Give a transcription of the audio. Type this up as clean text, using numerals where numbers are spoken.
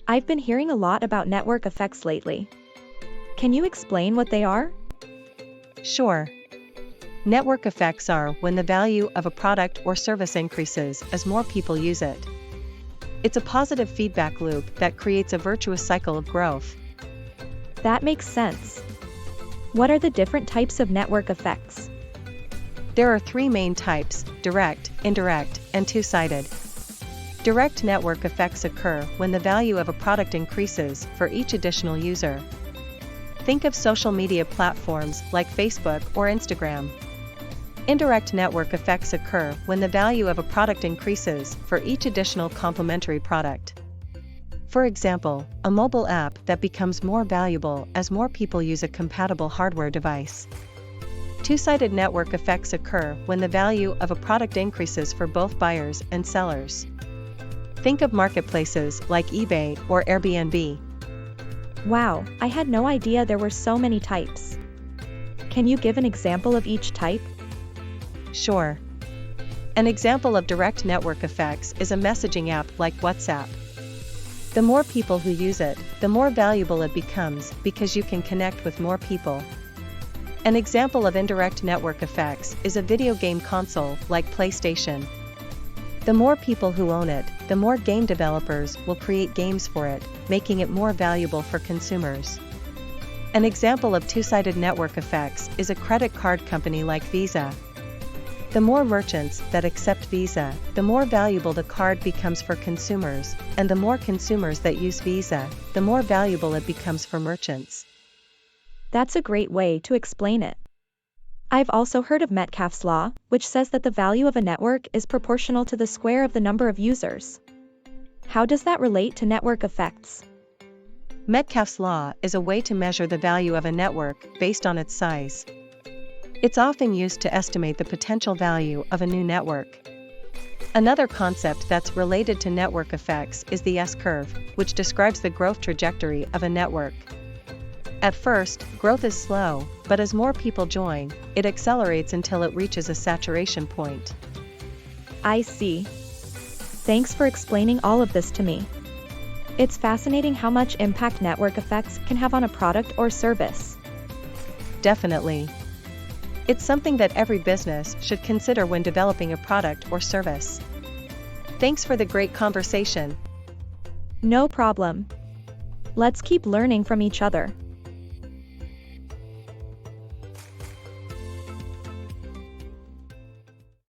I've been hearing a lot about network effects lately. Can you explain what they are? Sure. Network effects are when the value of a product or service increases as more people use it. It's a positive feedback loop that creates a virtuous cycle of growth. That makes sense. What are the different types of network effects? There are three main types: direct, indirect, and two-sided. Direct network effects occur when the value of a product increases for each additional user. Think of social media platforms like Facebook or Instagram. Indirect network effects occur when the value of a product increases for each additional complementary product. For example, a mobile app that becomes more valuable as more people use a compatible hardware device. Two-sided network effects occur when the value of a product increases for both buyers and sellers. Think of marketplaces like eBay or Airbnb. Wow, I had no idea there were so many types. Can you give an example of each type? Sure. An example of direct network effects is a messaging app like WhatsApp. The more people who use it, the more valuable it becomes because you can connect with more people. An example of indirect network effects is a video game console like PlayStation. The more people who own it, the more game developers will create games for it, making it more valuable for consumers. An example of two-sided network effects is a credit card company like Visa. The more merchants that accept Visa, the more valuable the card becomes for consumers, and the more consumers that use Visa, the more valuable it becomes for merchants. That's a great way to explain it. I've also heard of Metcalfe's law, which says that the value of a network is proportional to the square of the number of users. How does that relate to network effects? Metcalfe's law is a way to measure the value of a network based on its size. It's often used to estimate the potential value of a new network. Another concept that's related to network effects is the S-curve, which describes the growth trajectory of a network. At first, growth is slow, but as more people join, it accelerates until it reaches a saturation point. I see. Thanks for explaining all of this to me. It's fascinating how much impact network effects can have on a product or service. Definitely. It's something that every business should consider when developing a product or service. Thanks for the great conversation. No problem. Let's keep learning from each other.